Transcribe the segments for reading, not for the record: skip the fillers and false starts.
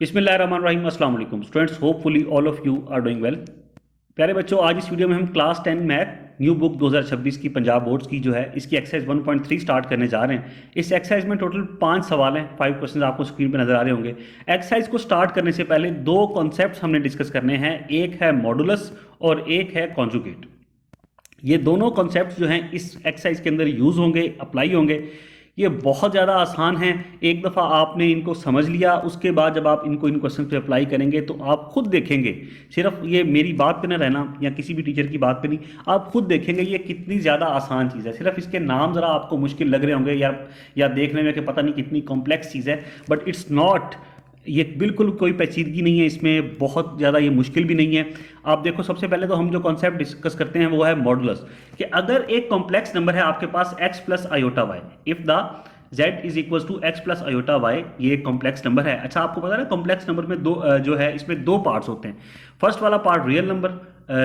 बिस्मिल्लाहिर्रहमानिर्रहीम अस्सलाम वालेकुम students, hopefully all of you are doing well. प्यारे बच्चों, आज इस वीडियो में हम क्लास 10 मैथ न्यू बुक 2026 की पंजाब बोर्ड्स की जो है इसकी एक्सरसाइज 1.3 स्टार्ट करने जा रहे हैं। इस एक्सरसाइज में टोटल 5 सवाल हैं, 5 क्वेश्चन आपको स्क्रीन पर नजर आ रहे होंगे। एक्सरसाइज को स्टार्ट करने से पहले दो कॉन्सेप्ट्स हमने डिस्कस करने हैं, एक है मॉडुलस और एक है कॉन्जुगेट। ये दोनों कॉन्सेप्ट जो हैं इस एक्सरसाइज के अंदर यूज़ होंगे, अप्लाई होंगे। ये बहुत ज़्यादा आसान है। एक दफ़ा आपने इनको समझ लिया, उसके बाद जब आप इनको इन क्वेश्चन पे अप्लाई करेंगे तो आप खुद देखेंगे, सिर्फ ये मेरी बात पे ना रहना या किसी भी टीचर की बात पे नहीं, आप खुद देखेंगे ये कितनी ज़्यादा आसान चीज़ है। सिर्फ इसके नाम ज़रा आपको मुश्किल लग रहे होंगे या देखने में कि पता नहीं कितनी कॉम्प्लेक्स चीज़ है, बट इट्स नॉट। ये बिल्कुल कोई पेचीदगी नहीं है इसमें, बहुत ज़्यादा ये मुश्किल भी नहीं है। आप देखो, सबसे पहले तो हम जो कॉन्सेप्ट डिस्कस करते हैं वो है मॉडुलस, कि अगर एक कॉम्प्लेक्स नंबर है आपके पास x plus iota y, if the z is equal to x plus iota y, ये एक कॉम्प्लेक्स नंबर है। अच्छा, आपको पता है ना कॉम्प्लेक्स नंबर में दो जो है इसमें दो पार्ट्स होते हैं। फर्स्ट वाला part real number,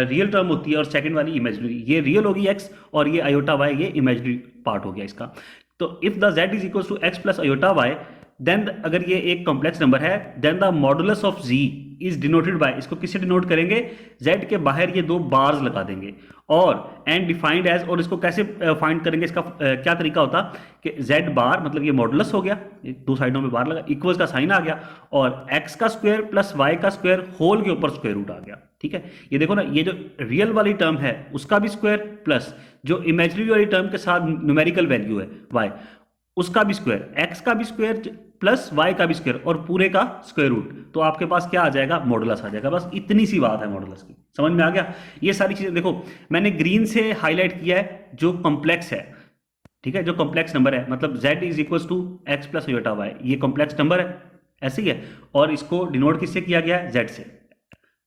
real term होती है, और सेकंड वाली इमेजिनरी। ये रियल होगी x और ये आयोटा वाई ये इमेजिनरी पार्ट हो गया इसका। तो if the z is equal to x plus iota y, then अगर ये एक कॉम्प्लेक्स नंबर है, then the modulus of z is denoted by, इसको किससे डिनोट करेंगे, z के बाहर ये दो बार्स लगा देंगे, और एंड डिफाइंड एज, और इसको कैसे फाइंड करेंगे, इसका क्या तरीका होता कि z बार मतलब ये मॉडुलस हो गया, दो साइडों में बार लगा, इक्वल्स का साइन आ गया, और x का स्क्वायर प्लस y का स्क्वायर होल के ऊपर स्क्वायर रूट आ गया। ठीक है, ये देखो ना, ये जो रियल वाली टर्म है उसका भी स्क्वायर प्लस जो इमेजिनरी वाली टर्म के साथ न्यूमेरिकल वैल्यू है y, उसका भी स्क्वायर, x का भी स्क्वायर प्लस y का भी स्क्वायर और पूरे का स्क्वायर रूट, तो आपके पास क्या आ जाएगा, मॉडुलस आ जाएगा। बस इतनी सी बात है मॉडुलस की, समझ में आ गया। ये सारी चीजें देखो मैंने ग्रीन से हाईलाइट किया है जो कॉम्प्लेक्स है, ठीक है, जो कॉम्प्लेक्स नंबर है, मतलब z is equal to x plus iota y, ये कॉम्प्लेक्स नंबर है, ऐसे ही है, और इसको डिनोट किससे किया गया है, z से।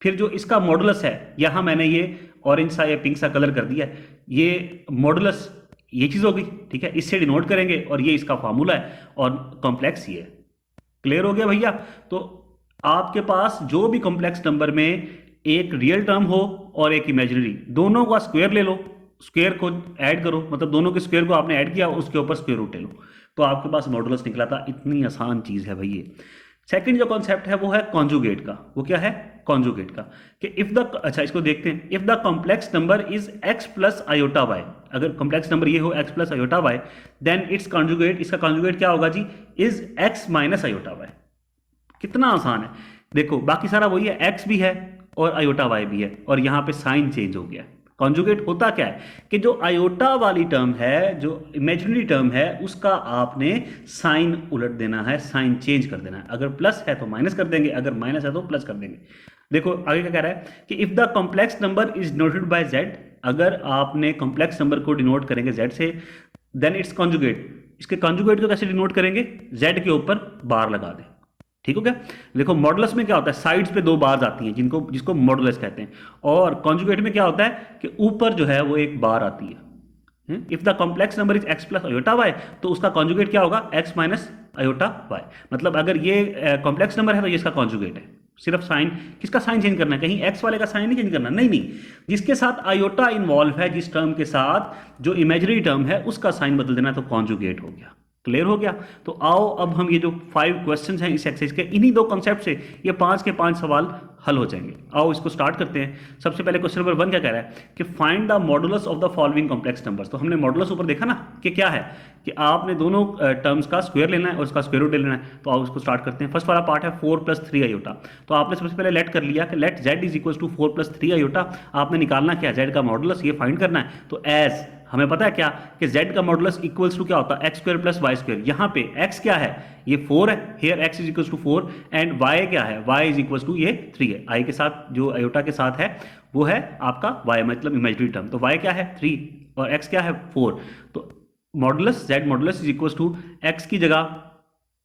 फिर जो इसका मॉडुलस है, यहां मैंने ये ऑरेंज सा या पिंक सा कलर कर दिया है, ये मॉडुलस ये चीज होगी, ठीक है, इससे डिनोट करेंगे, और ये इसका फार्मूला है, और कॉम्प्लेक्स ये है। क्लियर हो गया भैया। तो आपके पास जो भी कॉम्प्लेक्स नंबर में एक रियल टर्म हो और एक इमेजिनरी, दोनों का स्क्वायर ले लो, स्क्वायर को ऐड करो, मतलब दोनों के स्क्वायर को आपने ऐड किया, उसके ऊपर स्क्वायर रूट ले लो, तो आपके पास मॉडुलस निकला था। इतनी आसान चीज है भैया। सेकंड जो कॉन्सेप्ट है वो है कॉन्जुगेट का। वो क्या है, कॉन्जुगेट का, कि इफ द, अच्छा इसको देखते हैं, if the complex number is x plus iota y, अगर कॉम्प्लेक्स नंबर ये हो x plus iota y, then its conjugate, इसका कॉन्जुगेट क्या होगा जी, is x minus iota y. कितना आसान है, देखो बाकी सारा वही है, x भी है और आयोटा वाई भी है, और यहां पे साइन चेंज हो गया। कॉन्जुगेट होता क्या है कि जो आयोटा वाली टर्म है, जो इमेजिनरी टर्म है, उसका आपने साइन उलट देना है, साइन चेंज कर देना है। अगर प्लस है तो माइनस कर देंगे, अगर माइनस है तो प्लस कर देंगे। देखो आगे क्या कह रहा है कि if the complex number is denoted bye z, अगर आपने कॉम्प्लेक्स नंबर को डिनोट करेंगे z से, देन इट्स कॉन्जुगेट, इसके कॉन्जुगेट को कैसे डिनोट करेंगे, z के ऊपर बार लगा दें। ठीक हो गया। देखो मॉडुलस में क्या होता है, साइड्स पे दो बार्स आती हैं जिसको मॉडुलस कहते हैं, और कॉन्जुगेट में क्या होता है कि ऊपर जो है वो एक बार आती है। If the complex number is x plus iota y, तो उसका कॉन्जुगेट क्या होगा, x माइनस आयोटा वाई। मतलब अगर ये कॉम्प्लेक्स नंबर है तो ये इसका कॉन्जुगेट है। सिर्फ साइन, किसका साइन चेंज करना है, कहीं x वाले का साइन नहीं चेंज करना, नहीं नहीं, जिसके साथ आयोटा इन्वॉल्व है, जिस टर्म के साथ जो इमेजिनरी टर्म है उसका साइन बदल देना, तो कॉन्जुगेट हो गया। क्लियर हो गया। तो आओ अब हम ये जो 5 क्वेश्चंस हैं इस एक्सरसाइज के, इन्हीं दो कॉन्सेप्ट से ये 5 के 5 सवाल हल हो जाएंगे। आओ इसको स्टार्ट करते हैं। सबसे पहले क्वेश्चन नंबर 1 क्या कह रहा है कि find the modulus of the following complex numbers. तो हमने मॉडुलस ऊपर देखा ना कि क्या है, कि आपने दोनों टर्म्स का स्क्वायर लेना है और उसका स्क्वायर रूट ले लेना है। तो आओ इसको स्टार्ट करते हैं। फर्स्ट वाला पार्ट है 4 प्लस 3 आयोटा। तो आपने सबसे पहले लेट कर लिया कि let z is equal to 4 plus 3 iota. आपने निकालना क्या, z का मॉडुलस, ये फाइंड करना है। तो एज हमें पता है क्या कि z का मॉडुलस इक्वल्स टू क्या होता है, x square plus y square. यहाँ पे x क्या है, ये 4 है, here x is equals to 4, and y क्या है, y इज इक्वल्स टू ये 3 है। i के साथ जो आयोटा के साथ है वो है आपका y, मतलब इमेजिनरी टर्म। तो y क्या है 3 और x क्या है 4। तो modulus z modulus is equals to x की जगह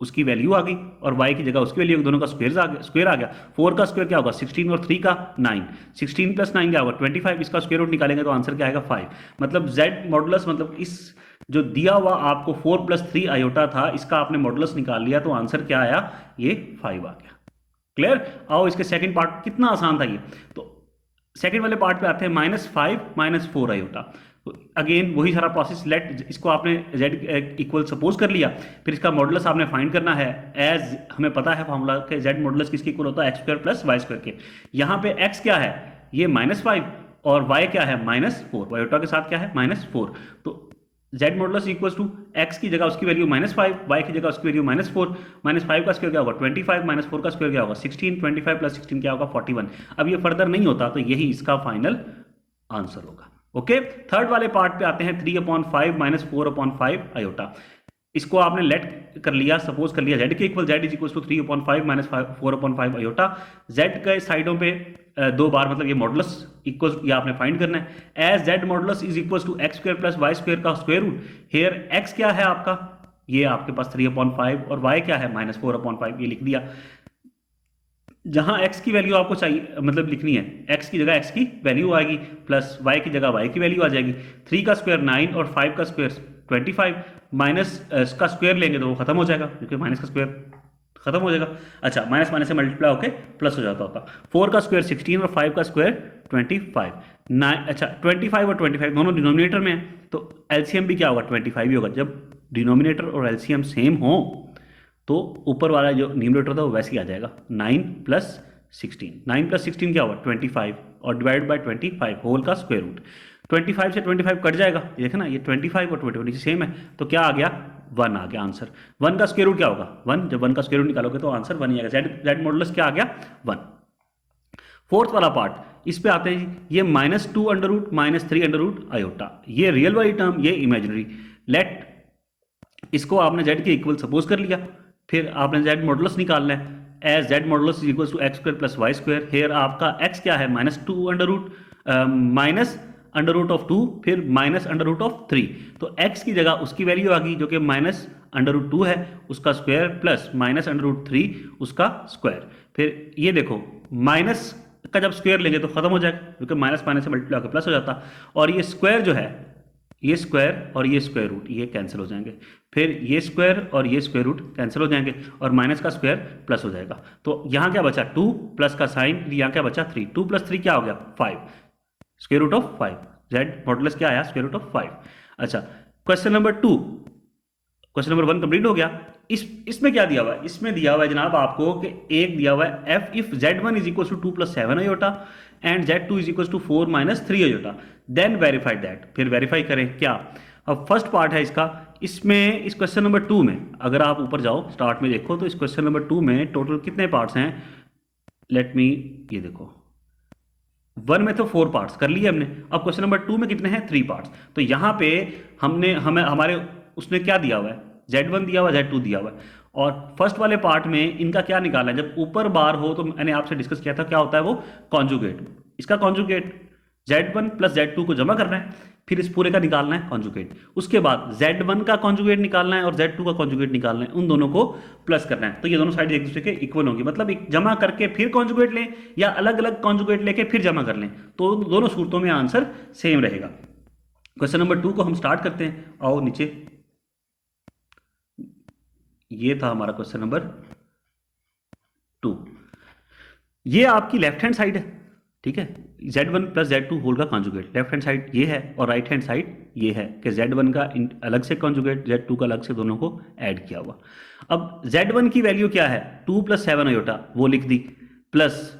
उसकी वैल्यू आ गई और y की जगह उसकी वैल्यू, दोनों का स्क्वायर आ गया। 4 का स्क्वायर क्या होगा 16 और 3 का 9, 16 प्लस 9 क्या होगा 25, इसका स्क्वायर रूट निकालेंगे तो आंसर क्या आएगा 5। मतलब z मॉडुलस, मतलब इस जो दिया हुआ आपको 4 प्लस 3 आयोटा था, इसका आपने मॉडुलस निकाल लिया, तो आंसर क्या आया, ये 5 आ गया। क्लियर। आओ इसके सेकंड पार्ट, कितना आसान था ये। तो सेकंड वाले पार्ट पे आते हैं, -5 -4 आयोटा। तो अगेन वही सारा प्रोसेस, लेट इसको आपने z इक्वल सपोज कर लिया, फिर इसका मॉडुलस आपने फाइंड करना है एज हमें पता है फॉर्मूला के z मॉडुलस किसके इक्वल होता है x square plus y square के। यहाँ पे x क्या है, ये -5 और y क्या है -4, वायोटा के साथ क्या है -4। तो z modulus equals to x की जगह उसकी वैल्यू -5, y की जगह उसकी वैल्यू -4, -5 का स्क्वायर क्या होगा 25, -4 का स्क्वायर क्या होगा 16, 25 प्लस 16 क्या होगा 41। अब ये फर्दर नहीं होता तो यही इसका फाइनल आंसर होगा। ओके, थर्ड वाले पार्ट पे आते हैं, 3/5 -4/5 आयोटा। इसको आपने लेट कर लिया, सपोज कर लिया z के equal, z is equal to 3/5 -4/5 iota. z के साइडों पे दो बार मतलब ये मॉडुलस इक्वल ये आपने फाइंड करना है as z modulus is equal to x square plus y square का स्क्वायर रूट। हेयर x क्या है आपका, ये आपके पास 3/5 और y क्या है -4/5, ये लिख दिया। जहां x की वैल्यू आपको चाहिए मतलब लिखनी है, x की जगह x की वैल्यू आएगी प्लस y की जगह y की वैल्यू आ जाएगी। 3 का स्क्वायर 9 और 5 का स्क्वायर 25, माइनस का स्क्वायर लेंगे तो वो खत्म हो जाएगा क्योंकि माइनस का स्क्वायर खत्म हो जाएगा। अच्छा, माइनस माइनस से मल्टीप्लाई होकर प्लस हो जाता होता। 4 का स्क्वायर 16 और 5 का स्क्वायर 25। 9 अच्छा 25 और 25 दोनों डिनोमिनेटर में है तो एलसीएम भी क्या होगा 25 ही होगा। जब डिनोमिनेटर और एलसीएम सेम हो तो ऊपर वाला जो न्यूमरेटर था वो वैसे ही आ जाएगा। 9 + 16, 9 + 16 क्या होगा 25 और डिवाइड बाय 25 होल का स्क्वायर रूट। 25 से 25 कट जाएगा, ये देखना ये 25 और 20 सेम है तो क्या आ गया 1 आ गया आंसर। 1 का स्क्वायर रूट क्या होगा 1, जब 1 का स्क्वायर रूट निकालोगे तो आंसर 1 ही आएगा। z मॉडुलस क्या आ गया 1। फोर्थ वाला पार्ट, इस पे आते हैं ये -2 √ -3 आयोटा, ये रियल वाली टर्म ये इमेजिनरी। लेट इसको आपने z के इक्वल सपोज कर लिया, फिर आपने z मॉडुलस निकालना है as z modulus is equal to x square plus y square. Here आपका x क्या है -2 फिर -√3, तो x की जगह उसकी वैल्यू आ गई जो कि -√2 है उसका स्क्वायर प्लस -√3 उसका स्क्वायर। फिर ये देखो माइनस का जब स्क्वायर लेंगे तो खत्म हो जाएगा क्योंकि माइनस माइनस से मल्टीप्लाई होकर प्लस हो जाता, और ये स्क्वायर जो है ये स्क्वायर और ये स्क्वायर रूट ये कैंसिल हो जाएंगे, फिर ये स्क्वायर और ये स्क्वायर रूट कैंसिल हो जाएंगे और माइनस का स्क्वायर प्लस हो जाएगा। तो यहाँ क्या बचा 2 प्लस का साइन, यहाँ क्या बचा 3, 2 + 3 क्या हो गया 5, square root of 5। z modulus क्या आया स्क्वायर रूट ऑफ 5। अच्छा, question number 2, question number 1 complete हो गया। इसमें क्या दिया हुआ है, इसमें दिया हुआ है जनाब आपको कि एक दिया हुआ है f if z1 is equal to 2 + 7 iota and z2 is equal to 4 - 3 iota, then verify that. फिर वेरीफाई करें क्या। अब फर्स्ट पार्ट है इसका, इसमें इस क्वेश्चन नंबर 2 में अगर आप ऊपर जाओ स्टार्ट में देखो तो इस क्वेश्चन नंबर 2 में टोटल कितने पार्ट्स हैं, लेट मी ये देखो 1 में तो 4 पार्ट्स कर लिए हमने, अब क्वेश्चन नंबर 2 में कितने हैं 3 पार्ट्स। तो यहाँ पे हमें हमारे उसने क्या दिया हुआ है z1 दिया हुआ है z2 दिया हुआ है, और फर्स्ट वाले पार्ट में इनका क्या निकालना है। जब ऊपर बार हो तो मैंने आपसे डिस्कस किया था क्या होता है वो कॉन्जुगेट, इसका कॉन्जुगेट z1 + z2 को जमा करना है, फिर इस पूरे का निकालना है कॉन्जुगेट, उसके बाद z1 का कॉन्जुगेट निकालना है और z2 का कॉन्जुगेट निकालना है, उन दोनों को प्लस करना है। तो ये दोनों साइड एक दूसरे के इक्वल होंगी, मतलब एक जमा करके फिर कॉन्जुगेट लें या अलग अलग कॉन्जुगेट लेके फिर जमा कर लें, तो दोनों सूरतों में आंसर सेम रहेगा। क्वेश्चन नंबर 2 को हम स्टार्ट करते हैं, आओ नीचे। ये था हमारा क्वेश्चन नंबर 2, ये आपकी लेफ्ट हैंड साइड है, ठीक है, z1 + z2 होल का कॉन्जुगेट लेफ्ट हैंड साइड ये है और राइट हैंड साइड ये है कि z1 का अलग से कॉन्जुगेट z2 का अलग से, दोनों को ऐड किया हुआ। अब z1 की वैल्यू क्या है 2 + 7 आयोटा वो लिख दी, प्लस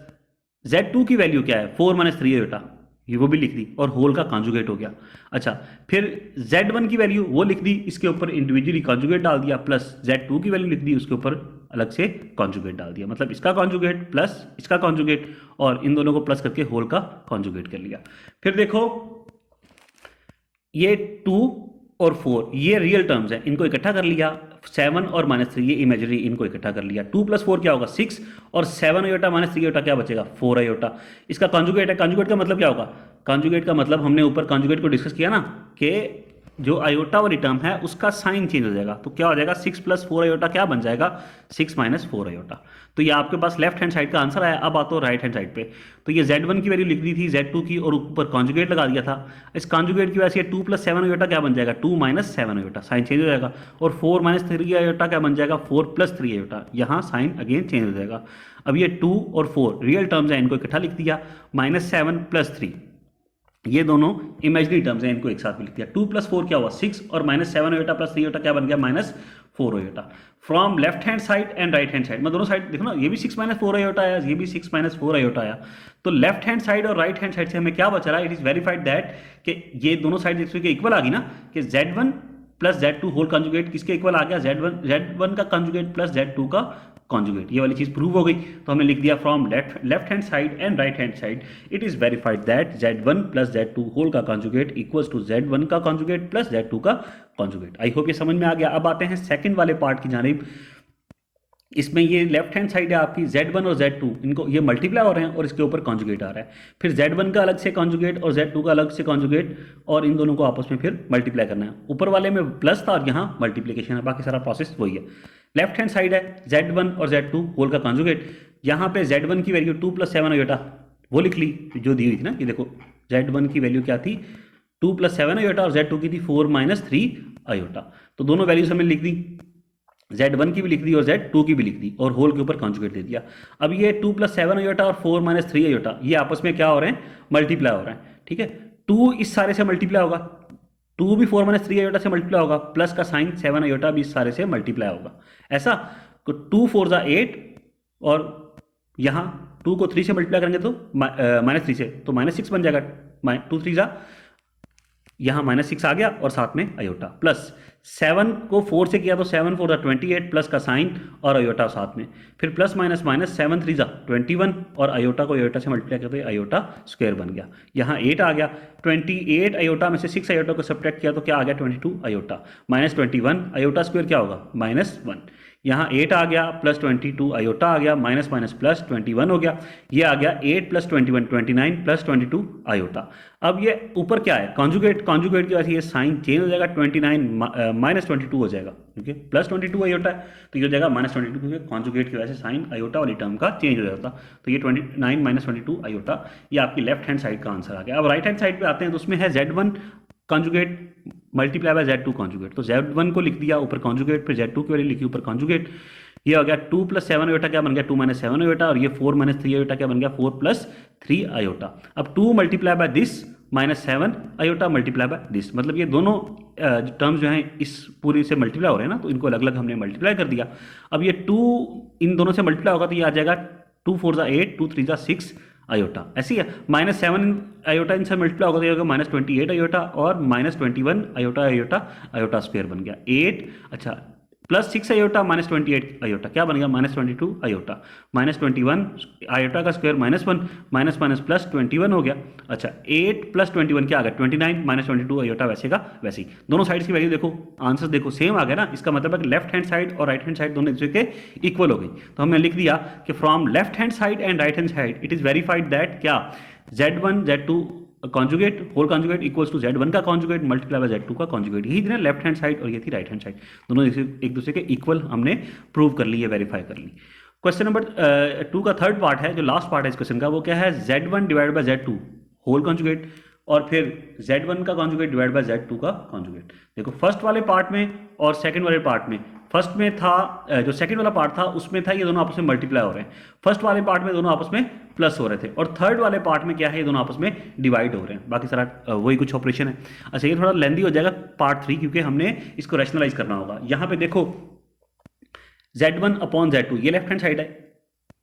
z2 की वैल्यू क्या है 4 - 3 आयोटा ये वो भी लिख दी और होल का कॉन्जुगेट हो गया। अच्छा, फिर z1 की वैल्यू वो लिख दी, इसके ऊपर इंडिविजुअली कॉन्जुगेट डाल दिया, प्लस z2 की वैल्यू लिख दी, उसके ऊपर अलग से कॉन्जुगेट डाल दिया, मतलब इसका कॉन्जुगेट प्लस इसका कॉन्जुगेट और इन दोनों को प्लस करके होल का कॉन्जुगेट कर लिया। फिर देखो ये 2 और 4 ये रियल टर्म्स हैं, इनको इकट्ठा कर लिया, 7 और -3 ये इमेजिनरी, इनको इकट्ठा कर लिया। 2 + 4 क्या होगा 6 और 7 आयोटा - 3 आयोटा क्या बचेगा 4 आयोटा। इसका कॉन्जुगेट है, कॉन्जुगेट का मतलब क्या होगा, कॉन्जुगेट का मतलब हमने ऊपर कॉन्जुगेट को डिस्कस किया ना कि जो आयोटा वाली टर्म है उसका साइन चेंज हो जाएगा, तो क्या हो जाएगा 6 + 4 आयोटा क्या बन जाएगा 6 - 4 आयोटा। तो ये आपके पास लेफ्ट हैंड साइड का आंसर आया। अब आता हो राइट हैंड साइड पे, तो ये z1 की वैल्यू लिख दी थी z2 की और ऊपर कॉन्जुगेट लगा दिया था। इस कॉन्जुगेट की वजह से 2 + 7 आयोटा क्या बन जाएगा 2 - 7 आयोटा, साइन चेंज हो जाएगा, और 4 - 3 आयोटा क्या बन जाएगा 4 + 3 आयोटा, यहाँ साइन अगेन चेंज हो जाएगा। अब ये 2 और 4 रियल टर्म्स हैं, इनको इकट्ठा लिख दिया, -7 + 3 ये दोनों इमेजिनरी टर्म्स हैं, इनको एक साथ भी लिख दिया। 2+4 क्या हुआ 6 और -7 आयोटा प्लस 3 आयोटा क्या बन गया -4 iota. From left hand side and right hand side, मैं दोनों साइड देखो ना, ये भी 6 -4 आयोटा आया, ये भी 6 -4 आयोटा आया। तो लेफ्ट हैंड साइड और राइट हैंड साइड से हमें क्या बचा रहा है, इट इज वेरीफाइड दैट कि ये दोनों साइड एक के इक्वल आ गई ना, कि Z1 plus Z2 whole conjugate किसके इक्वल आ गया, Z1 का कंजुगेट प्लस Z2 का कॉन्जुगेट, ये वाली चीज प्रूव हो गई। तो हमने लिख दिया from left hand side and right hand side it is verified that Z1 plus Z2 whole का कॉन्जुगेट इक्वल्स टू Z1 का कॉन्जुगेट प्लस Z2 का कॉन्जुगेट। आई होप ये समझ में आ गया। अब आते हैं सेकंड वाले पार्ट की जानिब। इसमें ये लेफ्ट हैंड साइड है आपकी, Z1 और Z2 इनको ये मल्टीप्लाई हो रहे हैं और इसके ऊपर कॉन्जुगेट आ रहा है। फिर Z1 का अलग से कॉन्जुगेट और Z2 का अलग से कॉन्जुगेट, और इन दोनों को आपस में फिर मल्टीप्लाई करना है। ऊपर वाले में प्लस था और यहाँ मल्टीप्लिकेशन है, बाकी सारा प्रोसेस वही है। लेफ्ट हैंड साइड है Z1 और Z2 होल का कॉन्जुगेट। यहाँ पे Z1 की वैल्यू 2 + 7 आयोटा वो लिख ली जो दी हुई थी ना, ये देखो Z1 की वैल्यू क्या थी 2 + 7 आयोटा और Z2 की थी 4 - 3 आयोटा। तो दोनों वैल्यूज हमने लिख दी, Z1 की भी लिख दी और Z2 की भी लिख दी और होल के ऊपर कॉन्जुगेट दे दिया। अब ये 2 + 7 आयोटा और 4 - 3 आयोटा ये आपस में क्या हो रहे हैं, मल्टीप्लाई हो रहे हैं। ठीक है, 2 इस सारे से मल्टीप्लाई होगा, 2 भी 4 - 3 आयोटा से मल्टीप्लाई होगा, प्लस का साइन 7 आयोटा भी इस सारे से मल्टीप्लाई होगा। ऐसा तो 2 4 = 8 और यहाँ 2 को 3 से मल्टीप्लाई करेंगे तो -3 से तो -6 बन जाएगा। 2 3 यहाँ -6 आ गया और साथ में अयोटा, प्लस 7 को 4 से किया तो 7 4 = 28 प्लस का साइन और अयोटा साथ में, फिर प्लस माइनस माइनस 7 3 = 21 और अयोटा को अयोटा से मल्टीप्लाई करते अयोटा स्क्वायर बन गया। यहाँ 8 आ गया, 28 अयोटा में से 6 अयोटा को सब्ट्रैक्ट किया तो क्या आ गया 22 अयोटा, -21 अयोटा स्क्वायर क्या होगा -1। यहाँ 8 आ गया प्लस 22 अयोटा आ गया, माइनस माइनस प्लस 21 हो गया। ये आ गया 8 + 21 29 प्लस 22 अयोटा। अब ये ऊपर क्या है कॉन्जुगेट, कॉन्जुगेट की वजह से ये साइन चेंज हो जाएगा, 29 -22 हो जाएगा क्योंकि प्लस 22 अयोटा है तो ये हो जाएगा -22 क्योंकि कॉन्जुगेट की वजह से साइन अयोटा वाली टर्म का चेंज हो जाता। तो ये 29 - 22 अयोटा, ये आपकी लेफ्ट हैंड साइड का आंसर आ गया। अब राइट हैंड साइड पे आते हैं तो उसमें है Z1 conjugate multiply by Z2 conjugate. तो Z1 को लिख दिया ऊपर कॉन्जुगेट, फिर Z2 की वैल्यू लिखी ऊपर कॉन्जुगेट। ये हो गया 2 + 7 आयोटा क्या बन गया 2 - 7 आयोटा, और ये 4 - 3 आयोटा क्या बन गया 4 + 3 आयोटा। अब 2 multiply by this -7 iota multiply by this, मतलब ये दोनों टर्म्स जो हैं इस पूरी से मल्टीप्लाई हो रहे हैं ना, तो इनको अलग अलग हमने मल्टीप्लाई कर दिया। अब ये 2 इन दोनों से मल्टीप्लाई होगा तो ये आ जाएगा 2 4 = 8 2 3 = 6 आयोटा। ऐसी है -7 आयोटा इनसे मल्टीप्लाई होगा तो ये होगा -28 आयोटा और -21 आयोटा आयोटा आयोटा स्क्वायर बन गया 8। अच्छा प्लस 6 आयोटा -28 आयोटा क्या बन गया -22 आयोटा, -21 आयोटा का स्क्वायर -1 माइनस माइनस प्लस 21 हो गया। अच्छा 8 + 21 क्या आ गया 29 -22 आयोटा, वैसे का वैसे ही। दोनों साइड्स की वैल्यू देखो, आंसर देखो सेम आ गया ना, इसका मतलब है कि लेफ्ट हैंड साइड और राइट हैंड साइड दोनों एक दूसरे के इक्वल हो गई। तो हमने लिख दिया कि from left hand side and right hand side it is verified that क्या Z1 Z2 conjugate whole conjugate equals to Z1 का कॉन्जुगेट मल्टीप्लाई बाय Z2 का कॉन्जुगेट। यही थी ना लेफ्ट हैंड साइड और ये थी राइट हैंड साइड, दोनों एक दूसरे के इक्वल हमने प्रूव कर ली है, वेरीफाई कर ली। क्वेश्चन नंबर 2 का थर्ड पार्ट है, जो लास्ट पार्ट है इस क्वेश्चन का, वो क्या है Z1 divide by Z2 whole conjugate और फिर Z1 का कॉन्जुगेट डिवाइड बाय Z2 का कॉन्जुगेट। देखो फर्स्ट वाले पार्ट में और सेकंड वाले पार्ट में, फर्स्ट में था जो सेकंड वाला पार्ट था उसमें था ये दोनों आपस में मल्टीप्लाई हो रहे हैं, फर्स्ट वाले पार्ट में दोनों आपस में प्लस हो रहे थे, और थर्ड वाले पार्ट में क्या है ये दोनों आपस में डिवाइड हो रहे हैं, बाकी सारा वही कुछ ऑपरेशन है। अच्छा ये थोड़ा लेंदी हो जाएगा पार्ट 3 क्योंकि हमने इसको रैशनलाइज करना होगा। यहाँ पे देखो Z1/Z2 ये लेफ्ट हैंड साइड है,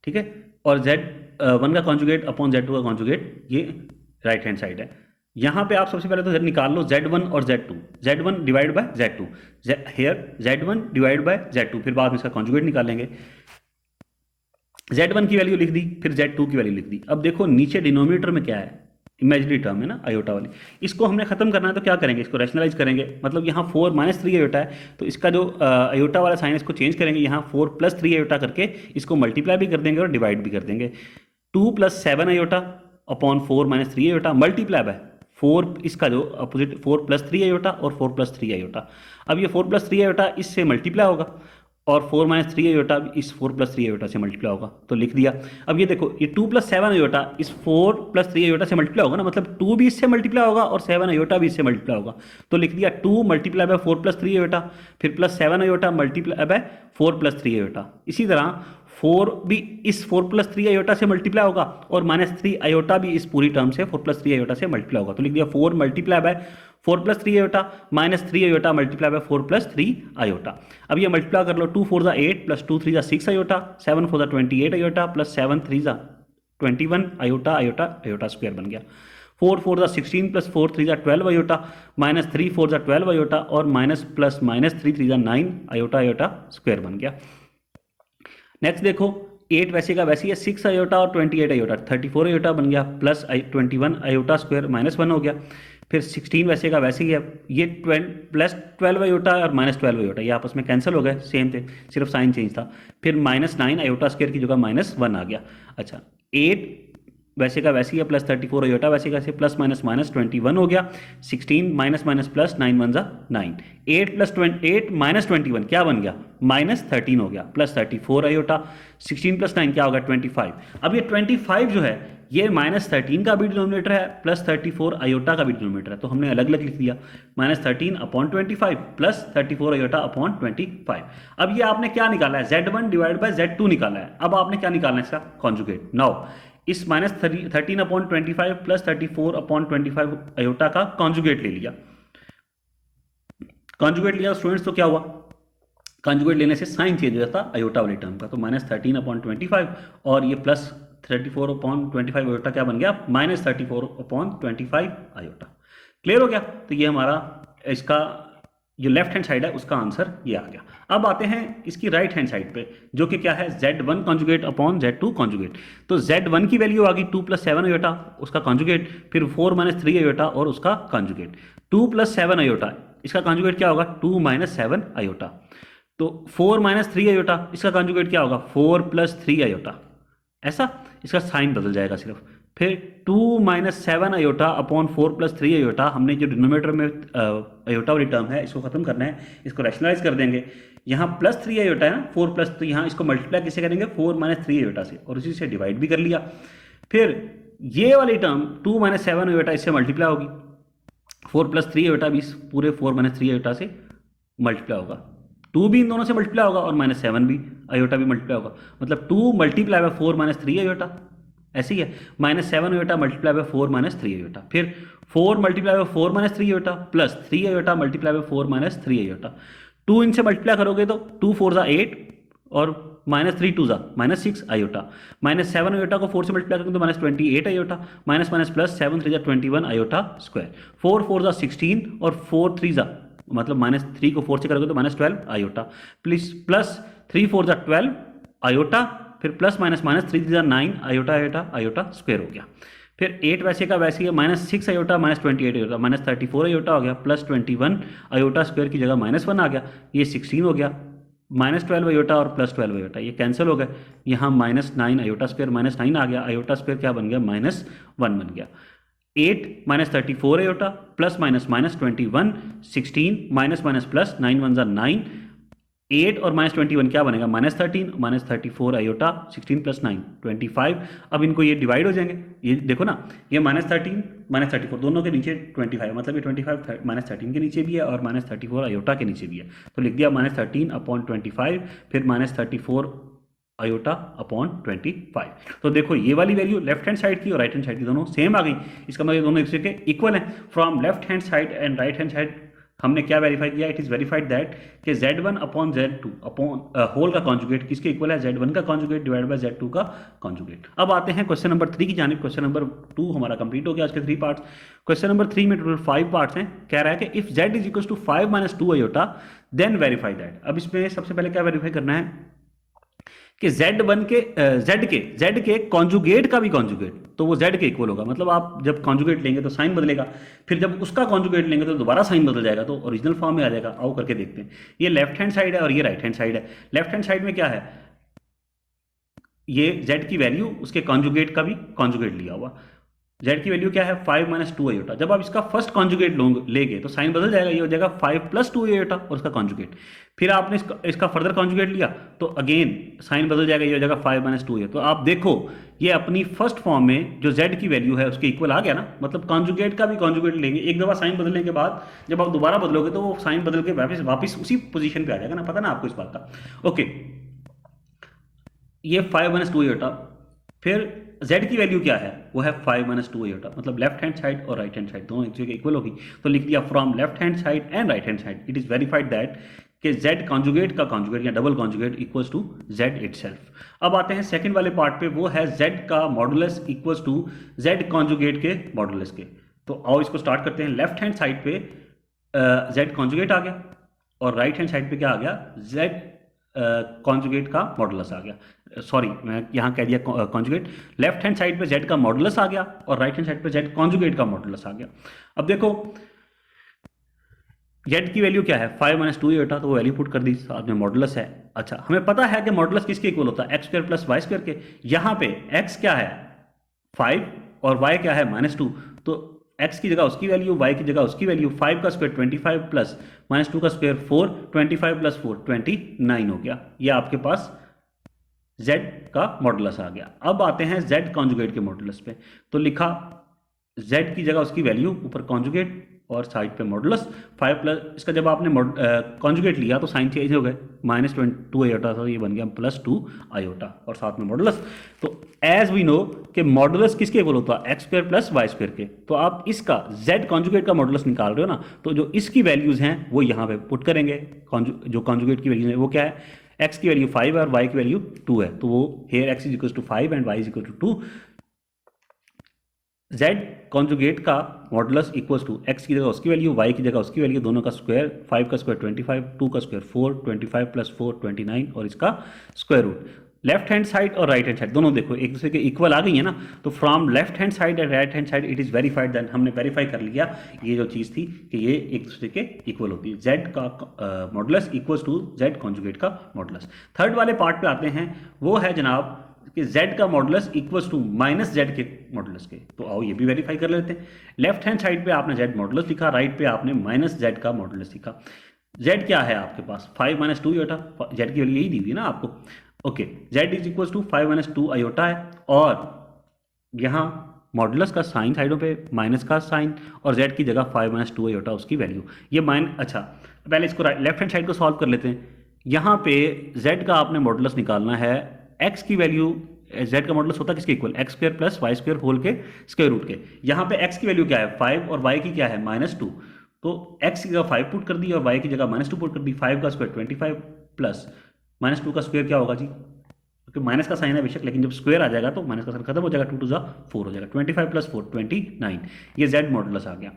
ठीक है, और Z1 का कॉन्जुगेट अपॉन Z2 का कॉन्जुगेट ये राइट हैंड साइड है। यहाँ पे आप सबसे पहले तो निकाल लो Z1 और Z2, Z1 divide by Z2 here Z1 divide by Z2, फिर बाद में इसका कॉन्जुगेट निकालेंगे। Z1 की वैल्यू लिख दी, फिर Z2 की वैल्यू लिख दी। अब देखो नीचे डिनोमिनेटर में क्या है, इमेजिनरी टर्म है ना अयोटा वाली, इसको हमने खत्म करना है तो क्या करेंगे, इसको रैशनलाइज करेंगे। मतलब यहाँ 4 - 3 अयोटा है तो इसका जो अयोटा वाला साइन इसको चेंज करेंगे, यहाँ 4 + 3 अयोटा करके इसको मल्टीप्लाई भी कर देंगे और डिवाइड भी कर देंगे। 2 + 7 iota upon 4 - 3 iota multiply by 4, इसका जो अपोजिट 4 + 3 अयोटा और 4 + 3 अयोटा। अब ये 4 + 3 अयोटा इससे मल्टीप्लाई होगा और 4 - 3 अयोटा इस 4 + 3 अयोटा से मल्टीप्लाई होगा, तो लिख दिया। अब ये देखो ये 2 + 7 अयोटा इस 4 + 3 अयोटा से मल्टीप्लाई होगा ना, मतलब 2 भी इससे मल्टीप्लाई होगा और 7 अयोटा भी इससे मल्टीप्लाई होगा, तो लिख दिया 2 मल्टीप्लाई बाय 4 + 3 अयोटा, फिर +7 अयोटा मल्टीप्लाई बाय 4 + 3 अयोटा। इसी तरह 4 भी इस 4+3 आयोटा से मल्टीप्लाई होगा और -3 आयोटा भी इस पूरी टर्म से 4+3 आयोटा से मल्टीप्लाई होगा। तो लिख दिया 4 multiply by 4+3 iota -3 iota multiply by 4+3 iota. अब ये मल्टीप्लाई कर लो, 2 4 ज़ा 8 प्लस 2 3 ज़ा 6 आयोटा, 7 4 ज़ा 28 आयोटा प्लस 7 3 ज़ा 21 आयोटा आयोटा आयोटा स्क्वायर बन गया। 4 4 ज़ा 16 प्लस 4 3 ज़ा 12 आयोटा -3 4 ज़ा 12 आयोटा और माइनस प्लस -3 3 ज़ा 9 आयोटा आयोटा स्क्वायर बन गया। नेक्स्ट देखो 8 वैसे का वैसे ही है, 6 आयोटा और 28 आयोटा 34 आयोटा बन गया प्लस 21 आयोटा स्क्वायर -1 हो गया। फिर 16 वैसे का वैसे ही है, ये प्लस 12 आयोटा और -12 आयोटा ये आपस में कैंसिल हो गए, सेम थे, सिर्फ साइन चेंज था। फिर -9 आयोटा स्क्वायर की जगह -1 आ गया। अच्छा 8 वैसे का वैसे ही है, प्लस 34 आयोटा वैसे का प्लस -21 हो गया। 16 माइनस प्लस 9 1 ज़ा 9, 8 प्लस 8 -21 क्या बन गया -13 हो गया प्लस 34 आयोटा। 16 प्लस 9 क्या होगा 25। अब ये 25 जो है ये -13 का भी डिनोमिनेटर है प्लस 34 आयोटा का भी डिनोमिनेटर है, तो हमने अलग अलग लिख दिया -13/25 प्लस 34 आयोटा अपॉन 25। अब ये आपने क्या निकाला है Z1 डिवाइड बाय Z2 निकाला है। अब आपने क्या निकालना है इसका कॉन्जुगेट। नाउ इस -13/25 प्लस 34/25 आयोटा का कॉन्जुगेट ले लिया। कॉन्जुगेट लिया स्टूडेंट्स तो क्या हुआ, कॉन्जुगेट लेने से साइन चेंज हो जाता आयोटा वाली टर्म का, तो -13/25 और ये प्लस 34/25 आयोटा क्या बन गया -34/25 आयोटा। क्लियर हो गया। तो ये हमारा इसका जो लेफ्ट हैंड साइड है उसका आंसर ये आ गया। अब आते हैं इसकी राइट हैंड साइड पे जो कि क्या है Z1 conjugate upon Z2 conjugate. तो Z1 की वैल्यू आ गई 2 + 7 आयोटा उसका कॉन्जुगेट, फिर 4 - 3 आयोटा और उसका कॉन्जुगेट। 2 + 7 आयोटा इसका कॉन्जुगेट क्या होगा 2 - 7 आयोटा। तो 4 - 3 आयोटा इसका कॉन्जुगेट क्या होगा 4 + 3 आयोटा। ऐसा इसका साइन बदल जाएगा सिर्फ। फिर 2 - 7 आयोटा अपॉन 4 + 3 आयोटा, हमने जो डिनोमिनेटर में आयोटा वाली टर्म है इसको खत्म करना है, इसको रैशनलाइज कर देंगे। यहाँ +3 आयोटा है ना 4 प्लस, तो यहाँ इसको मल्टीप्लाई किससे करेंगे 4 - 3 आयोटा से और उसी से डिवाइड भी कर लिया। फिर ये वाली टर्म 2 - 7 आयोटा इससे मल्टीप्लाई होगी, 4 + 3 आयोटा भी इस पूरे 4 - 3 आयोटा से मल्टीप्लाई होगा। 2 भी इन दोनों से मल्टीप्लाई होगा और -7 भी आयोटा भी मल्टीप्लाई होगा, मतलब 2 मल्टीप्लाई बाय 4 - 3 आयोटा ऐसे ही है, -7 आयोटा मल्टीप्लाई बाय 4 - 3 आयोटा। फिर 4 multiply by 4 - 3 iota plus 3 iota multiply by 4 - 3 iota. 2 इनसे मल्टीप्लाई करोगे तो 2 4 ज़ा 8 और -3 2 ज़ा -6 आयोटा। -7 आयोटा को 4 से मल्टीप्लाई करोगे तो -28 आयोटा, माइनस माइनस प्लस 7 3 ज़ा 21 आयोटा स्क्वायर। 4 4 ज़ा 16 और 4 3 ज़ा मतलब -3 को 4 से करोगे तो -12 आयोटा, प्लस 3 4 ज़ा 12 आयोटा, फिर प्लस माइनस 3 3 ज़ा 9 आयोटा आयोटा आयोटा स्क्वायर हो गया। फिर 8 वैसे का वैसे ही है, -6 आयोटा -28 आयोटा -34 आयोटा हो गया प्लस 21 आयोटा स्क्वायर की जगह -1 आ गया, ये 16 हो गया। -12 आयोटा और +12 आयोटा ये कैंसिल हो गए, यहाँ -9 आयोटा स्क्वायर -9 आ गया, आयोटा स्क्वायर क्या बन गया -1 बन गया। 8 -34 iota plus minus -21 16 minus minus plus 9 1 ज़ा 9, 8 और -21 क्या बनेगा -13 -34 आयोटा 16 + 9 25। अब इनको ये डिवाइड हो जाएंगे, ये देखो ना ये -13 -34 दोनों के नीचे 25, मतलब ये 25 -13 के नीचे भी है और -34 आयोटा के नीचे भी है, तो लिख दिया -13/25 फिर -34 आयोटा अपॉन 25। तो देखो ये वाली वैल्यू लेफ्ट हैंड साइड की और राइट हैंड साइड की दोनों सेम आ गई, इसका मतलब दोनों एक दूसरे के इक्वल हैं। From left hand side and right hand side हमने क्या वेरीफाई किया, इट इज वेरीफाइड दैट कि Z1 upon Z2 upon whole का कॉन्जुगेट किसके इक्वल है Z1 का कॉन्जुगेट डिवाइड बाय Z2 का कॉन्जुगेट। अब आते हैं क्वेश्चन नंबर 3 की जानिब। क्वेश्चन नंबर 2 हमारा कंप्लीट हो गया, आज के 3 पार्ट्स। क्वेश्चन नंबर 3 में टोटल 5 पार्ट्स हैं। कह रहा है कि if Z is equal to 5 - 2 iota then verify that. अब इसमें सबसे पहले क्या वेरीफाई करना है कि Z1 के Z के कॉन्जुगेट का भी कॉन्जुगेट, तो वो Z के इक्वल होगा, मतलब आप जब कॉन्जुगेट लेंगे तो साइन बदलेगा, फिर जब उसका कॉन्जुगेट लेंगे तो दोबारा साइन बदल जाएगा, तो ओरिजिनल फॉर्म में आ जाएगा। आओ करके देखते हैं। ये लेफ्ट हैंड साइड है और ये राइट हैंड साइड है। लेफ्ट हैंड साइड में क्या है, ये Z की वैल्यू उसके कॉन्जुगेट का भी कॉन्जुगेट लिया हुआ। Z की वैल्यू क्या है 5 - 2 आयोटा। जब आप इसका फर्स्ट कॉन्जुगेट लेंगे तो साइन बदल जाएगा, ये हो जाएगा 5 + 2 आयोटा और उसका कॉन्जुगेट। फिर आपने इसका फर्दर कॉन्जुगेट लिया तो अगेन साइन बदल जाएगा, ये हो जाएगा 5 - 2 आयोटा। तो आप देखो ये अपनी फर्स्ट फॉर्म में जो Z की वैल्यू है उसके इक्वल आ गया ना, मतलब कॉन्जुगेट का भी कॉन्जुगेट लेंगे, एक दफ़ा साइन बदलने के बाद जब आप दोबारा बदलोगे तो वो साइन बदल के वापस उसी पोजीशन पे आ जाएगा ना, पता ना आपको इस बात का। ओके, ये 5 माइनस टू आयोटा, फिर z की वैल्यू क्या है, वो है 5 माइनस टू आयोटा, मतलब लेफ्ट हैंड साइड और राइट हैंड साइड दोनों एक जगह इक्वल होगी। तो लिख दिया from left hand side and right hand side it is verified that कि z कॉन्जुगेट का कॉन्जुगेट या double conjugate equals to z itself. अब आते हैं सेकंड वाले पार्ट पे, वो है z का modulus equals to z conjugate के मॉडुलस के। तो आओ इसको स्टार्ट करते हैं। लेफ्ट हैंड साइड पे z कॉन्जुगेट आ गया और राइट हैंड साइड पे क्या आ गया, z कॉन्जुगेट का मॉडुलस आ गया। सॉरी, मैं यहाँ कह दिया कॉन्जुगेट। लेफ्ट हैंड साइड पे z का मॉडुलस आ गया और राइट हैंड साइड पे z कॉन्जुगेट का मॉडुलस आ गया। अब देखो z की वैल्यू क्या है, 5 माइनस टू आयोटा, तो वो वैल्यू पुट कर दी, साथ में मॉडुलस है। अच्छा, हमें पता है कि मॉडुलस किसके इक्वल होता है, x square plus y square के। यहाँ पे x क्या है 5 और y क्या है माइनस टू, तो x की जगह उसकी वैल्यू, y की जगह उसकी वैल्यू। 5 का स्क्वायर 25 प्लस माइनस टू का स्क्वायर 4, 25 प्लस 4 29 हो गया। ये आपके पास z का मॉडुलस आ गया। अब आते हैं z कॉन्जुगेट के मॉडुलस पे, तो लिखा z की जगह उसकी वैल्यू, ऊपर कॉन्जुगेट और साइड पे मॉडुलस 5 प्लस, इसका जब आपने कॉन्जुगेट लिया तो साइन चेंज हो गए, माइनस टू आयोटा था, ये बन गया प्लस टू आयोटा और साथ में मॉडुलस। तो एज वी नो कि मॉडुलस किसके इक्वल होता है, x square plus y square के। तो आप इसका z कॉन्जुगेट का मॉडुलस निकाल रहे हो ना, तो जो इसकी वैल्यूज हैं वो यहाँ पे पुट करेंगे। जो कॉन्जुगेट की वैल्यूज है वो क्या है, x की वैल्यू 5 है और y की वैल्यू 2 है, तो वो here x is equal to 5 and y is equal to 2। z conjugate का मॉडुलस इक्वल्स टू x की जगह उसकी वैल्यू, y की जगह उसकी वैल्यू, दोनों का स्क्वायर, 5 का स्क्वायर 25, 2 का स्क्वायर 4, 25 प्लस 4 29 और इसका square root. Left hand side और राइट हैंड साइड दोनों देखो एक दूसरे के इक्वल आ गई है ना, तो from left hand side and right hand side it is verified that, हमने वेरीफाई कर लिया ये जो चीज़ थी कि ये एक दूसरे के इक्वल होती है। z का modulus equals to z conjugate का मॉडुलस। थर्ड वाले पार्ट पे आते हैं, वो है जनाब कि z का modulus equals to minus z के मॉडुलस के। तो आओ ये भी वेरीफाई कर लेते हैं। लेफ्ट हैंड साइड पे आपने z मॉडुलस लिखा, राइट पे आपने माइनस z का मॉडुलस लिखा। z क्या है आपके पास 5 माइनस टू आयोटा, z की वैल्यू यही दी हुई है ना आपको। Okay, z is equals to 5 minus two iota है और यहाँ मॉडुलस का साइन साइडों पे माइनस का साइन और z की जगह 5 माइनस टू आयोटा उसकी वैल्यू, ये अच्छा पहले इसको लेफ्ट हैंड साइड को सॉल्व कर लेते हैं। यहाँ पे z का आपने मॉडुलस निकालना है, x की वैल्यू, z का मॉडुलस होता है किसके equal, x square plus y square whole के स्क्वायर रूट के। यहाँ पे x की वैल्यू क्या है 5 और y की क्या है माइनस टू, तो x की जगह 5 पुट कर दी और y की जगह माइनस टू पुट कर दी। 5 का स्क्वायर 25 प्लस माइनस टू का स्क्वायर क्या होगा जी, क्योंकि माइनस का साइन है बेशक, लेकिन जब स्क्वायर आ जाएगा तो माइनस का साइन खत्म हो जाएगा, 2 टू 4 हो जाएगा, 25 प्लस 4 29, ये z मॉडुलस आ गया।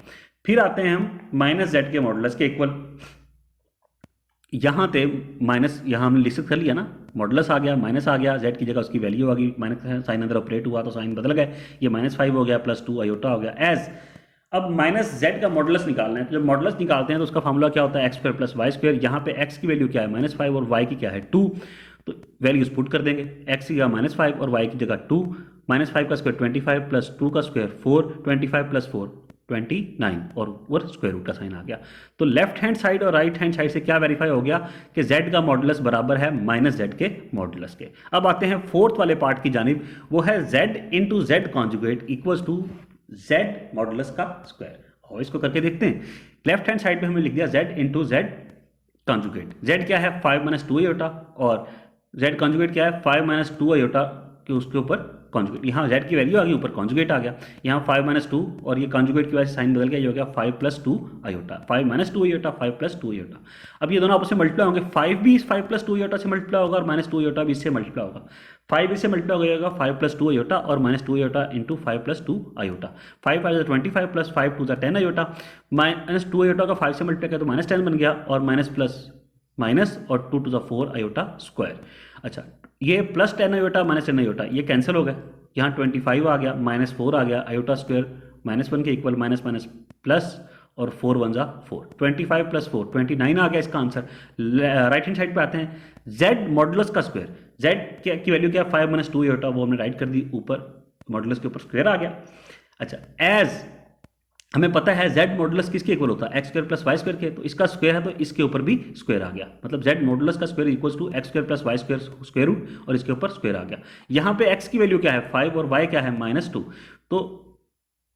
फिर आते हैं हम माइनस z के मॉडुलस के इक्वल, यहाँ पे माइनस, यहाँ हमने लिख कर लिया ना, मॉडुलस आ गया, माइनस आ गया, z की जगह उसकी वैल्यू आ गई, माइनस साइन अंदर ऑपरेट हुआ तो साइन बदल गए, ये -5 हो गया प्लस 2 आयोटा हो गया। एज अब माइनस z का मॉडुलस निकालना है, तो जब मॉडुलस निकालते हैं तो उसका फॉर्मूला क्या होता है, x square plus y square. यहाँ पे x की वैल्यू क्या है -5 और y की क्या है 2, तो वैल्यूज पुट कर देंगे, x की जगह -5 और y की जगह 2, -5 का स्क्वायर 25 प्लस 2 का स्क्वायर 4, 25 प्लस 4 29 और ऊपर स्क्वायर रूट का साइन आ गया। तो लेफ्ट हैंड साइड और राइट हैंड साइड से क्या वेरीफाई हो गया कि z का मॉडुलस बराबर है माइनस z के मॉडुलस के। अब आते हैं फोर्थ वाले पार्ट की जानिब, वो है z into z conjugate equals to z modulus का स्क्वायर। और इसको करके देखते हैं। लेफ्ट हैंड साइड पे हमने लिख दिया z into z conjugate. z क्या है 5 माइनस टू आयोटा और z कॉन्जुगेट क्या है 5 माइनस टू आयोटा कि उसके ऊपर कॉन्जुगेट, यहाँ z की वैल्यू आ गई, ऊपर कॉन्जुगेट आ गया, यहाँ 5 माइनस टू और ये कॉन्जुगेट की वजह से साइन बदल गया, ये हो गया 5 plus 2 iota, 5 minus two iota 5 plus 2 iota. अब ये दोनों आपस में मल्टीप्लाई होंगे, 5 भी इस 5 प्लस 2 आयोटा से मल्टीप्लाई होगा और माइनस 2 आयोटा भी इससे मल्टीप्लाई होगा। 5 इससे मल्टीप्लाई हो जाएगा 5 प्लस 2 आयोटा और minus 2 iota into 5 plus 2 iota. 5 5 25 plus 5 2 10 iota, minus 2 iota का 5 से मल्टीप्लाई किया तो माइनस 10 बन गया और माइनस प्लस माइनस और 2 टू 4 आयोटा स्क्वायर। अच्छा, ये प्लस 10 आयोटा माइनस 10 आयोटा ये कैंसिल हो गया, यहाँ 25 आ गया, माइनस 4 आ गया, आयोटा स्क्वायर माइनस 1 के इक्वल, माइनस माइनस प्लस और 4 1 जा 4, 25 प्लस 4 29 आ गया इसका आंसर। राइट हैंड साइड पे आते हैं, z मॉडुलस का स्क्वायर, z की वैल्यू क्या है 5 माइनस 2 आयोटा, वो हमने राइट कर दी, ऊपर मॉडुलस के ऊपर स्क्वायर आ गया। अच्छा, एज हमें पता है z मॉडुलस किसके इक्वल होता है x square plus y square के, तो इसका स्क्वायर है तो इसके ऊपर भी स्क्वायर आ गया, मतलब z मॉडुलस का square equals to x square plus y square square root और इसके ऊपर स्क्वायर आ गया। यहाँ पे x की वैल्यू क्या है 5 और y क्या है -2, तो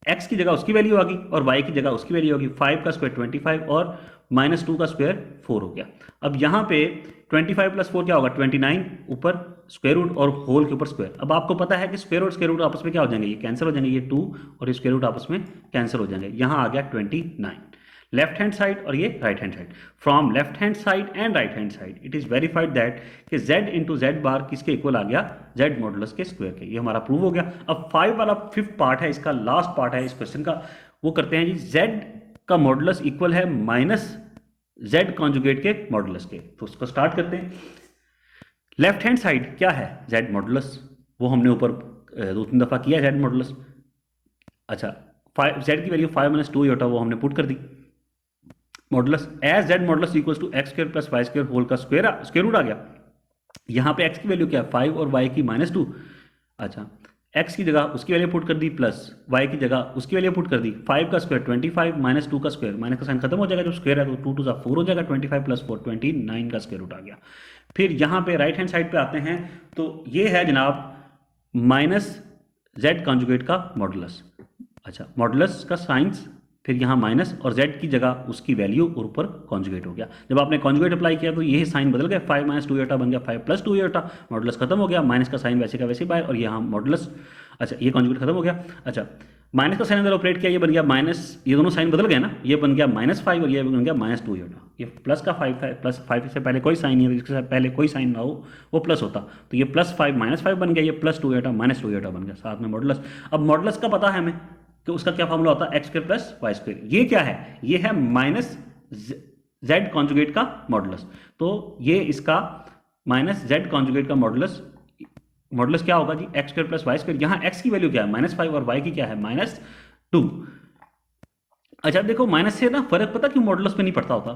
एक्स की जगह उसकी वैल्यू आ गई और वाई की जगह उसकी वैल्यू होगी। 5 का स्क्वायर 25 और -2 का स्क्वायर 4 हो गया। अब यहाँ पे 25 + 4 क्या होगा 29, ऊपर स्क्वायर रूट और होल के ऊपर स्क्वायर। अब आपको पता है कि स्क्वायर रूट आपस में क्या हो जाएंगे, ये कैंसिल हो जाएंगे, ये 2 और ये स्क्वायर रूट आपस में कैंसिल हो जाएंगे। यहाँ आ गया 29 लेफ्ट हैंड साइड और ये right hand side. From left hand side and right hand side it is verified that कि z इंटू जेड बार किसके इक्वल आ गया, z मॉडुलस के स्क्वायर के। ये हमारा प्रूव हो गया। अब 5 वाला 5th पार्ट है, इसका लास्ट पार्ट है इस क्वेश्चन का, वो करते हैं जी। z का मॉडुलस इक्वल है -z कॉन्जुगेट के मॉडुलस के। तो उसको स्टार्ट करते हैं। लेफ्ट हैंड साइड क्या है, z मॉडुलस, वो हमने ऊपर 2-3 दफा किया z मॉडुलस। अच्छा, z की वैल्यू 5 - 2 आयोटा वो हमने पुट कर दी। Modulus as z modulus equals to x square plus y square whole का स्क्वायर रूट आ गया। यहाँ पे x की वैल्यू क्या है 5 और y की -2। अच्छा, x की जगह उसकी वैल्यू पुट कर दी प्लस y की जगह उसकी वैल्यू पुट कर दी। 5 का स्क्वायर 25 -2 का स्क्वायर, माइनस का साइन खत्म हो जाएगा, जब स्क्वायर है तो 2 2 4 हो जाएगा, 25 + 4 29 का स्क्वायर रूट आ गया। फिर यहाँ पे राइट हैंड साइड पे आते हैं तो ये है जनाब -z कॉन्जुगेट का मॉडुलस। अच्छा, मॉडुलस का साइंस, फिर यहाँ माइनस और z की जगह उसकी वैल्यू और ऊपर कॉन्जुगेट हो गया। जब आपने कॉन्जुगेट अप्लाई किया तो यही साइन बदल गया, 5 - 2 आयोटा बन गया 5 + 2 आयोटा, मॉडुलस खत्म हो गया, माइनस का साइन वैसे का वैसे बाहर और यहाँ मॉडुलस। अच्छा, ये कॉन्जुगेट खत्म हो गया। अच्छा, माइनस का साइन अंदर ऑपरेट किया, ये बन गया माइनस, ये दोनों साइन बदल गए ना, ये बन गया -5 और ये बन गया -2 आयोटा। ये प्लस का 5 है, +5 से पहले कोई साइन नहीं है, इसके पहले कोई साइन ना हो वो प्लस होता, तो ये +5 -5 बन गया, ये +2 आयोटा -2 आयोटा बन गया, साथ में मॉडुलस। अब मॉडुलस का पता है हमें कि उसका क्या फॉर्मूला होता है, x square plus y square. ये क्या है, ये है -z कॉन्जुगेट का मॉडुलस। तो ये इसका -z कॉन्जुगेट का मॉडुलस, मॉडुलस क्या होगा जी x square plus y square. यहाँ x की वैल्यू क्या है -5 और y की क्या है -2। अच्छा देखो, माइनस से ना फर्क पता क्यों मॉडुलस में नहीं पड़ता होता,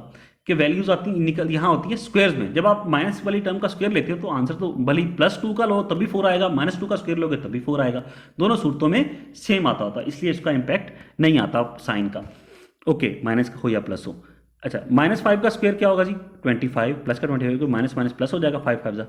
कि वैल्यूज आती निकल यहाँ होती है स्क्वायर्स में। जब आप माइनस वाली टर्म का स्क्वायर लेते हो तो आंसर तो भले +2 का लो तभी 4 आएगा, -2 का स्क्वायर लोगे तभी 4 आएगा, दोनों सूरतों में सेम आता होता है, इसलिए इसका इंपैक्ट नहीं आता साइन का। ओके, माइनस का हो या प्लस हो। अच्छा, -5 का स्क्वायर क्या होगा जी 25, प्लस का 25 माइनस माइनस प्लस हो जाएगा, 5 5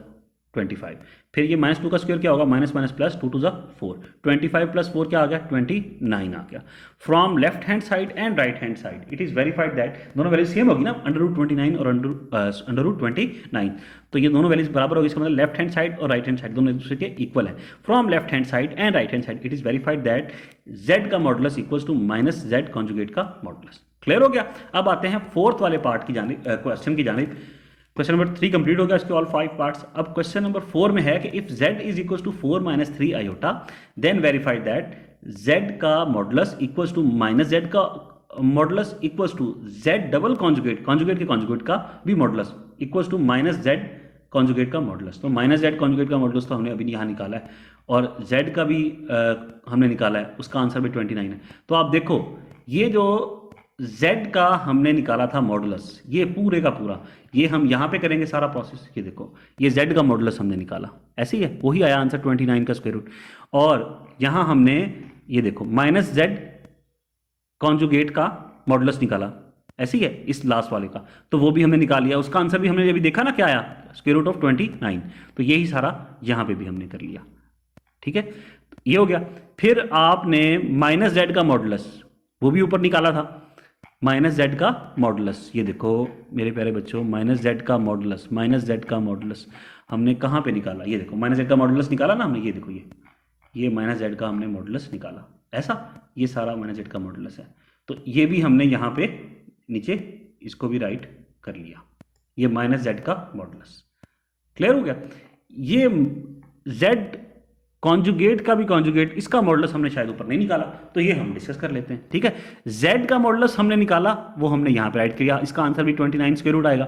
25। फिर ये -2 का स्क्वायर क्या होगा माइनस प्लस 2 2 4, 25 + 4 क्या आ गया 29 आ गया। From left hand side and right hand side it is verified that, दोनों वैल्यूज सेम होगी ना, √29 और √29, तो ये दोनों वैल्यूज बराबर होगी, इसका मतलब लेफ्ट हैंड साइड और राइट हैंड साइड दोनों एक दूसरे के इक्वल है। From left hand side and right hand side it is verified that z का modulus equals to -z conjugate का मॉडुलस। क्लियर हो गया। अब आते हैं 4th वाले पार्ट की जानिब, क्वेश्चन की जानिब। क्वेश्चन नंबर 3 कंप्लीट हो गया, इसके ऑल 5 पार्ट्स। अब क्वेश्चन नंबर 4 में है कि if z is equal to 4 - 3 iota then verified that z का मॉडुलस इक्वल्स टू -z का modulus equals to z double conjugate, conjugate के कॉन्जुगेट का भी modulus equals to -z conjugate का मॉडुलस। तो -z कॉन्जुगेट का मॉडुलस तो हमने अभी यहाँ निकाला है और z का भी हमने निकाला है, उसका आंसर भी 29 है। तो आप देखो, ये जो z का हमने निकाला था मॉडुलस, ये पूरे का पूरा ये हम यहाँ पे करेंगे सारा प्रोसेस। ये देखो, ये z का मॉडुलस हमने निकाला, ऐसे ही है, वही आया आंसर 29 का स्क्वायर रूट। और यहाँ हमने ये देखो -z कॉन्जुगेट का मॉडुलस निकाला, ऐसे ही है इस लास्ट वाले का, तो वो भी हमने निकाल लिया, उसका आंसर भी हमने अभी देखा ना क्या आया स्क्वायर रूट ऑफ 29। तो यही सारा यहाँ पे भी हमने कर लिया, ठीक है, ये हो गया। फिर आपने -z का मॉडुलस वो भी ऊपर निकाला था, -z का मॉडुलस। ये देखो मेरे प्यारे बच्चों, -z का मॉडुलस, -z का मॉडुलस हमने कहाँ पे निकाला, ये देखो -z का मॉडुलस निकाला ना हमने, ये देखो ये -z का हमने मॉडुलस निकाला, ऐसा ये सारा -z का मॉडुलस है। तो ये भी हमने यहाँ पे नीचे इसको भी राइट कर लिया, ये -z का मॉडुलस। क्लियर हो गया। ये z कॉन्जुगेट का भी कॉन्जुगेट, इसका मॉडुलस हमने शायद ऊपर नहीं निकाला, तो ये हम डिस्कस कर लेते हैं, ठीक है। z का मॉडुलस हमने निकाला, वो हमने यहाँ पे राइट किया, इसका आंसर भी 29 स्क्वायर रूट आएगा।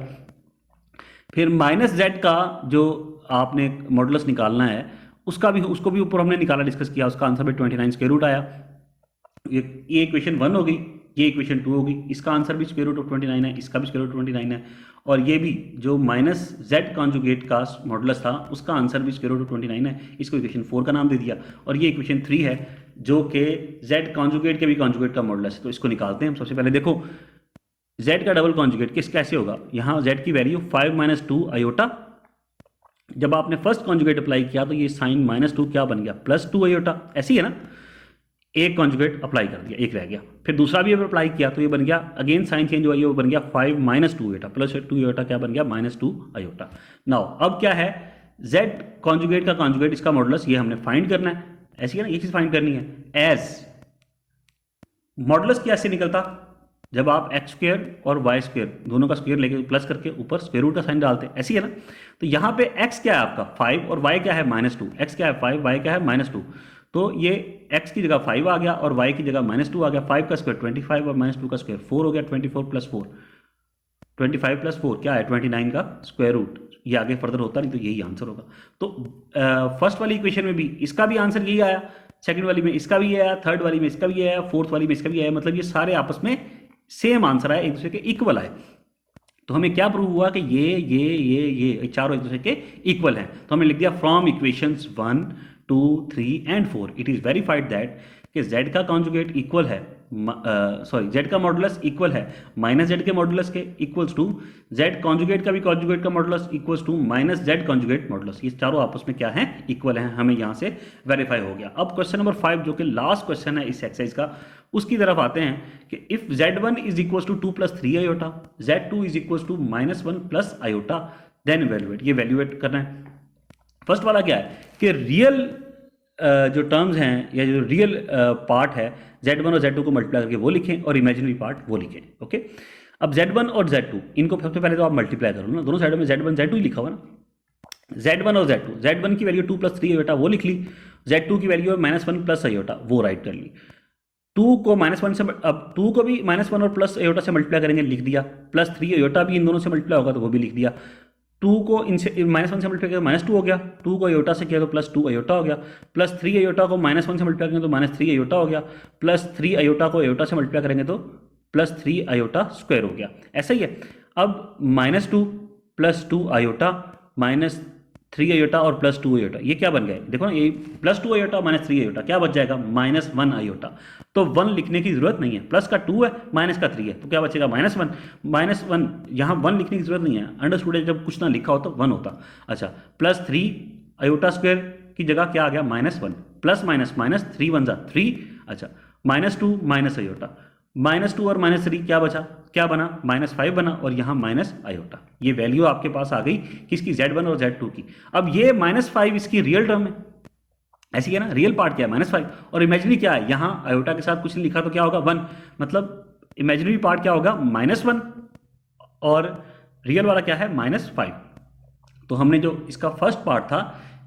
फिर -z का जो आपने मॉडुलस निकालना है उसको भी ऊपर हमने निकाला, डिस्कस किया, उसका आंसर भी 29 स्क्वायर रूट आया। ये इक्वेशन 1 हो गई, ये इक्वेशन 2 होगी, इसका आंसर भी स्क्वायर रूट ऑफ 29 है, इसका भी स्क्वायर रूट 29 है, और ये भी जो -z कॉन्जुगेट का मॉडुलस था उसका आंसर भी स्क्वायर रूट ऑफ 29 है, इसको इक्वेशन 4 का नाम दे दिया। और ये इक्वेशन 3 है जो कि z कॉन्जुगेट के भी कॉन्जुगेट का मॉडुलस है, तो इसको निकालते हैं हम। सबसे पहले देखो z का डबल कॉन्जुगेट कैसे होगा, यहाँ z की वैल्यू 5 - 2 आयोटा, जब आपने फर्स्ट कॉन्जुगेट अप्लाई किया तो ये साइन -2 क्या बन गया +2 आयोटा, ऐसी है ना। एक कॉन्जुगेट अप्लाई कर दिया, एक रह गया। फिर दूसरा भी अप्लाई किया तो ये बन गया, अगेन साइन चेंज हुआ, ये वो बन गया 5 माइनस 2 आयोटा प्लस 2 आयोटा, क्या बन गया माइनस 2 आयोटा। नाउ अब क्या है, z कॉन्जुगेट का कॉन्जुगेट, इसका मॉडुलस ये हमने फाइंड करना है, ऐसी है ना, ये चीज फाइंड करनी है। एज मॉडुलस क्या ऐसे निकलता, जब आप एक्स स्क्र और वाई स्क्र दोनों का स्क्वायर लेके प्लस करके ऊपर स्क्वायर रूट का साइन डालते हैं, ऐसी है ना। तो यहाँ पे x क्या है आपका 5 और y क्या है -2, x क्या है 5, y क्या है -2, तो ये x की जगह 5 आ गया और y की जगह -2 आ गया। 5 का स्क्वायर 25 और -2 का स्क्वायर 4 हो गया, 24 प्लस 4, 25 प्लस 4 क्या है 29 का स्क्वायर रूट। ये आगे फर्दर होता नहीं तो यही आंसर होगा। तो फर्स्ट वाली इक्वेशन में भी इसका भी आंसर यही आया, सेकंड वाली में इसका भी आया, थर्ड वाली में इसका भी आया, फोर्थ वाली में इसका भी आया, मतलब ये सारे आपस में सेम आंसर आए, एक दूसरे के इक्वल आए। तो हमें क्या प्रूव हुआ कि ये चारों एक दूसरे के इक्वल हैं। तो हमने लिख दिया from equations 1 2 3 and 4 it is verified that कि z का कॉन्जुगेट इक्वल है, सॉरी z का मॉडुलस इक्वल है माइनस z के मॉडुलस के, इक्वल्स टू z कॉन्जुगेट का भी कॉन्जुगेट का modulus equals to minus z conjugate modulus. ये चारों आपस में क्या है, इक्वल हैं। हमें यहाँ से वेरीफाई हो गया। अब क्वेश्चन नंबर 5 जो कि लास्ट क्वेश्चन है इस एक्सरसाइज का, उसकी तरफ आते हैं कि if z1 is equal to 2 plus 3 iota, z2 is equal to -1 plus iota, then evaluate. ये वैल्यूएट करना है। फर्स्ट वाला क्या है कि रियल जो टर्म्स हैं या जो रियल पार्ट है z1 और z2 को मल्टीप्लाई करके वो लिखें और इमेजिनरी पार्ट वो लिखें। ओके, अब z1 और z2 इनको सबसे पहले तो आप मल्टीप्लाई करो ना, दोनों साइडों में z1 z2 ही लिखा हुआ ना। z1 और z2, z1 की वैल्यू 2 प्लस 3 आयोटा वो लिख ली, z2 की वैल्यू है -1 प्लस आयोटा वो राइट कर ली। 2 को -1 से, अब 2 को भी -1 और प्लस आयोटा से मल्टीप्लाई करेंगे, लिख दिया। प्लस 3 आयोटा भी इन दोनों से मल्टीप्लाई होगा तो वो भी लिख दिया। 2 को इनसे -1 से मल्टीप्लाई किया तो -2 हो गया, 2 को आयोटा से किया तो +2 आयोटा हो गया, प्लस 3 आयोटा को -1 से मल्टीप्लाई करेंगे तो -3 आयोटा हो गया, प्लस 3 आयोटा को आयोटा से मल्टीप्लाई करेंगे तो +3 आयोटा स्क्वायर हो गया। ऐसा ही है। अब -2 प्लस 2 आयोटा -3 आयोटा और +2 आयोटा, ये क्या बन गए देखो ना, ये +2 आयोटा -3 आयोटा क्या बच जाएगा -1 आयोटा। तो 1 लिखने की जरूरत नहीं है, प्लस का 2 है माइनस का 3 है तो क्या बचेगा -1 यहाँ 1 लिखने की जरूरत नहीं है, अंडरस्टूड है, जब कुछ ना लिखा हो तो 1 होता। अच्छा, +3 आयोटा स्क्वायर की जगह क्या आ गया -1, प्लस माइनस माइनस 3 1 जा 3, अच्छा -2 माइनस आयोटा, -2 और -3 क्या बचा, क्या बना -5 बना और यहाँ माइनस आयोटा। ये वैल्यू आपके पास आ गई किसकी, z1 और z2 की। अब ये -5 इसकी रियल टर्म है, ऐसी है ना, रियल पार्ट क्या है -5 और इमेजिनरी क्या है, यहाँ आयोटा के साथ कुछ नहीं लिखा तो क्या होगा 1, मतलब इमेजिनरी पार्ट क्या होगा -1 और रियल वाला क्या है -5। तो हमने जो इसका फर्स्ट पार्ट था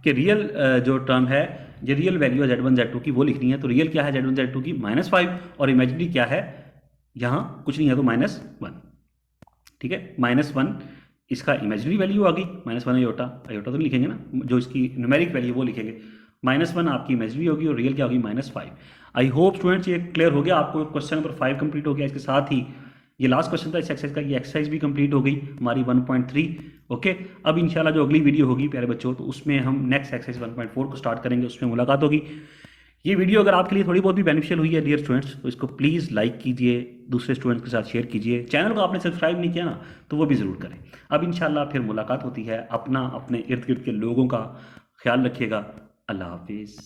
कि रियल जो टर्म है, जो रियल वैल्यू है z1 z2 की वो लिखनी है, तो रियल क्या है z1 z2 की -5 और इमेजिनरी क्या है, यहाँ कुछ नहीं है तो -1। ठीक है, -1 इसका इमेजिनरी वैल्यू आ गई, -1 आयोटा, आयोटा तो नहीं लिखेंगे ना, जो इसकी न्यूमेरिक वैल्यू वो लिखेंगे। -1 आपकी इमेजिनरी होगी और रियल क्या होगी -5। आई होप स्टूडेंट्स ये क्लियर हो गया आपको। क्वेश्चन नंबर 5 कंप्लीट हो गया। इसके साथ ही ये लास्ट क्वेश्चन था इस एक्सरसाइज का, ये एक्सरसाइज भी कंप्लीट हो गई हमारी 1.3। ओके, अब इंशाल्लाह जो अगली वीडियो होगी प्यारे बच्चों, तो उसमें हम नेक्स्ट एक्सरसाइज 1.4 को स्टार्ट करेंगे, उसमें मुलाकात होगी। ये वीडियो अगर आपके लिए थोड़ी बहुत भी बेनिफिशियल हुई है डियर स्टूडेंट्स, तो इसको प्लीज़ लाइक कीजिए, दूसरे स्टूडेंट्स के साथ शेयर कीजिए। चैनल को आपने सब्सक्राइब नहीं किया ना तो वो भी ज़रूर करें। अब इंशाल्लाह फिर मुलाकात होती है। अपना अपने इर्द गिर्द के लोगों का ख्याल रखिएगा। अल्लाह हाफिज़।